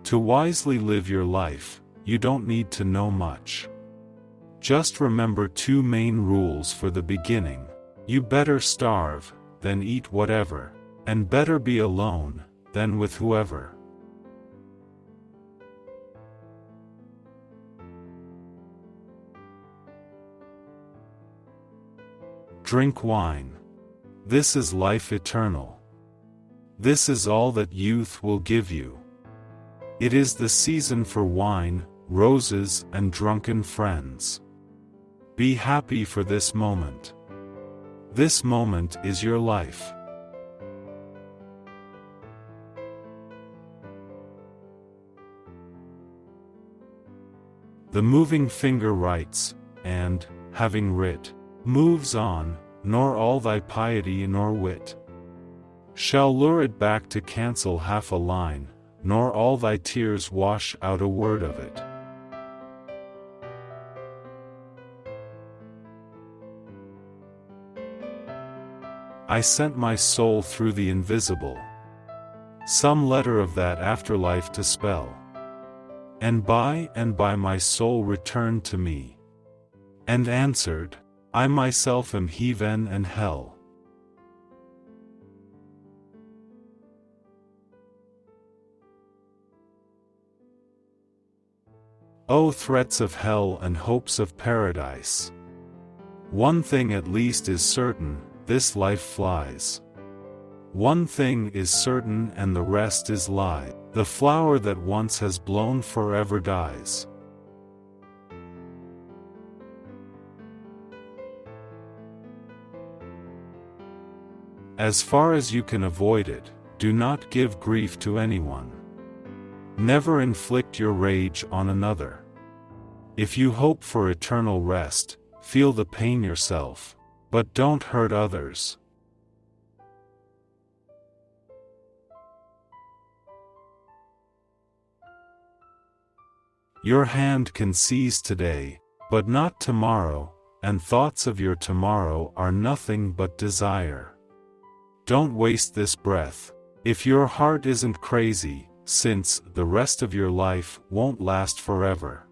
To wisely live your life, you don't need to know much. Just remember two main rules for the beginning. You better starve than eat whatever, and better be alone than with whoever. Drink wine. This is life eternal. This is all that youth will give you. It is the season for wine, roses, and drunken friends. Be happy for this moment. This moment is your life. The moving finger writes, and, having writ, moves on, nor all thy piety nor wit shall lure it back to cancel half a line, nor all thy tears wash out a word of it. I sent my soul through the invisible, some letter of that afterlife to spell, and by my soul returned to me, and answered, I myself am heaven and hell. O threats of hell and hopes of paradise! One thing at least is certain, this life flies. One thing is certain and the rest is lie. The flower that once has blown forever dies. As far as you can avoid it, do not give grief to anyone. Never inflict your rage on another. If you hope for eternal rest, feel the pain yourself, but don't hurt others. Your hand can seize today, but not tomorrow, and thoughts of your tomorrow are nothing but desire. Don't waste this breath, if your heart isn't crazy, since the rest of your life won't last forever.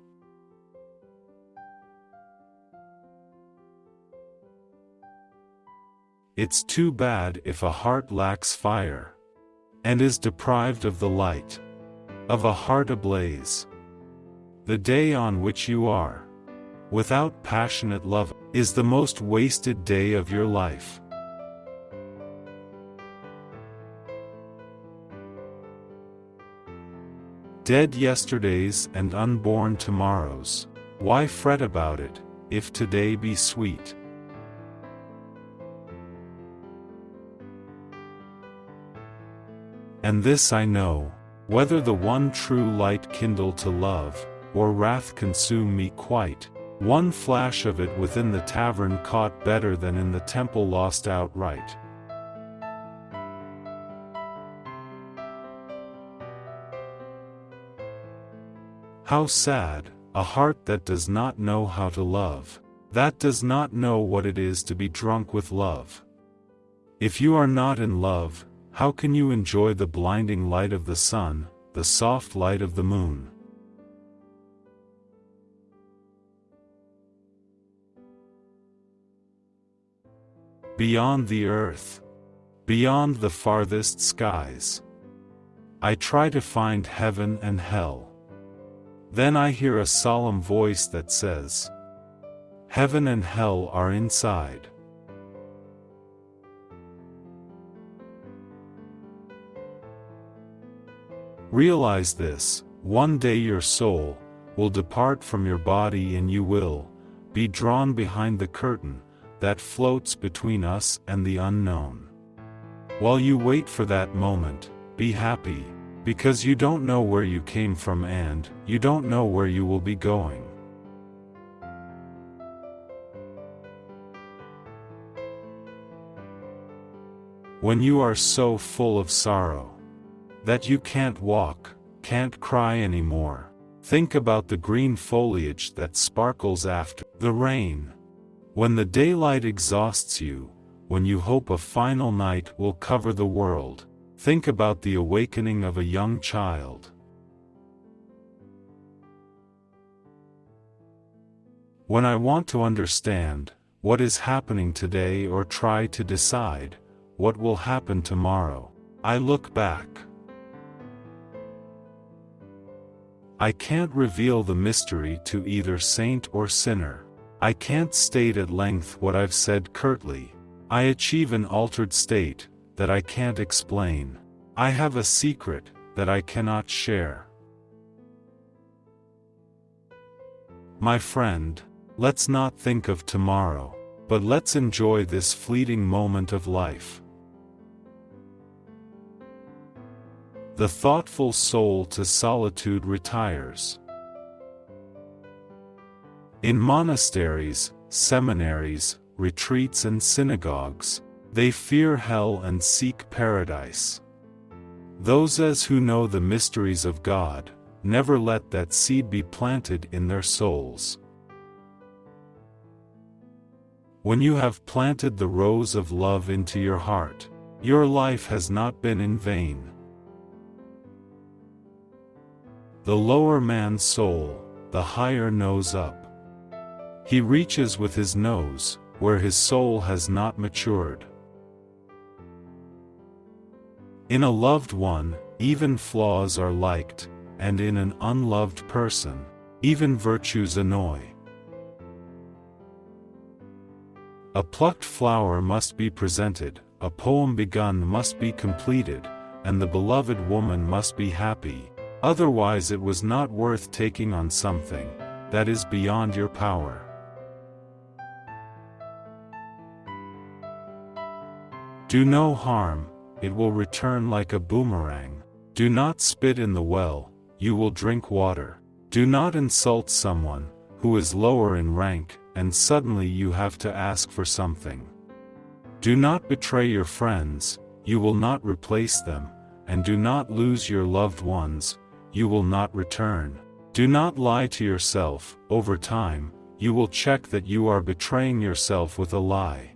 It's too bad if a heart lacks fire, and is deprived of the light of a heart ablaze. The day on which you are without passionate love is the most wasted day of your life. Dead yesterdays and unborn tomorrows, why fret about it, if today be sweet? And this I know, whether the one true light kindle to love, or wrath consume me quite, one flash of it within the tavern caught better than in the temple lost outright. How sad, a heart that does not know how to love, that does not know what it is to be drunk with love. If you are not in love, how can you enjoy the blinding light of the sun, the soft light of the moon? Beyond the earth, beyond the farthest skies, I try to find heaven and hell. Then I hear a solemn voice that says, heaven and hell are inside. Realize this, one day your soul will depart from your body and you will be drawn behind the curtain that floats between us and the unknown. While you wait for that moment, be happy, because you don't know where you came from and you don't know where you will be going. When you are so full of sorrow that you can't walk, can't cry anymore, think about the green foliage that sparkles after the rain. When the daylight exhausts you, when you hope a final night will cover the world, think about the awakening of a young child. When I want to understand what is happening today or try to decide what will happen tomorrow, I look back. I can't reveal the mystery to either saint or sinner. I can't state at length what I've said curtly. I achieve an altered state that I can't explain. I have a secret that I cannot share. My friend, let's not think of tomorrow, but let's enjoy this fleeting moment of life. The thoughtful soul to solitude retires. In monasteries, seminaries, retreats and synagogues, they fear hell and seek paradise. Those as who know the mysteries of God, never let that seed be planted in their souls. When you have planted the rose of love into your heart, your life has not been in vain. The lower man's soul, the higher nose up. He reaches with his nose, where his soul has not matured. In a loved one, even flaws are liked, and in an unloved person, even virtues annoy. A plucked flower must be presented, a poem begun must be completed, and the beloved woman must be happy, otherwise it was not worth taking on something that is beyond your power. Do no harm, it will return like a boomerang. Do not spit in the well, you will drink water. Do not insult someone who is lower in rank, and suddenly you have to ask for something. Do not betray your friends, you will not replace them, and do not lose your loved ones, you will not return. Do not lie to yourself, over time, you will check that you are betraying yourself with a lie.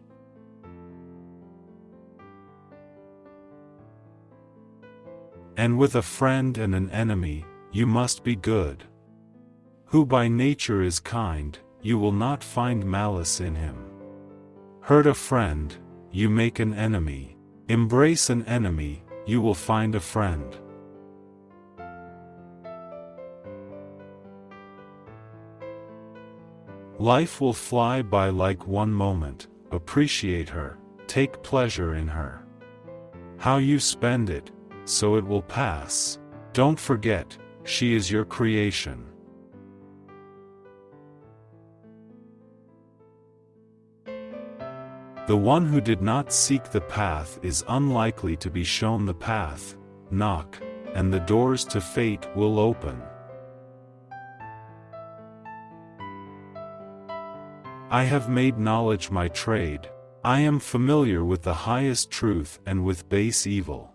And with a friend and an enemy, you must be good. Who by nature is kind, you will not find malice in him. Hurt a friend, you make an enemy. Embrace an enemy, you will find a friend. Life will fly by like one moment. Appreciate her, take pleasure in her. How you spend it, so it will pass. Don't forget, she is your creation. The one who did not seek the path is unlikely to be shown the path. Knock, and the doors to fate will open. I have made knowledge my trade. I am familiar with the highest truth and with base evil.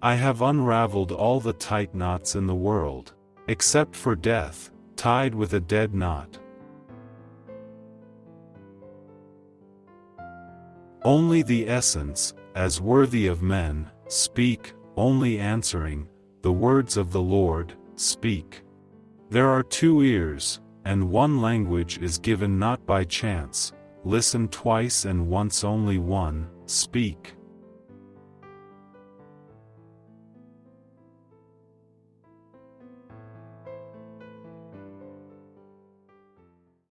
I have unraveled all the tight knots in the world, except for death, tied with a dead knot. Only the essence, as worthy of men, speak, only answering, the words of the Lord, speak. There are two ears, and one language is given not by chance. Listen twice and once only one, speak.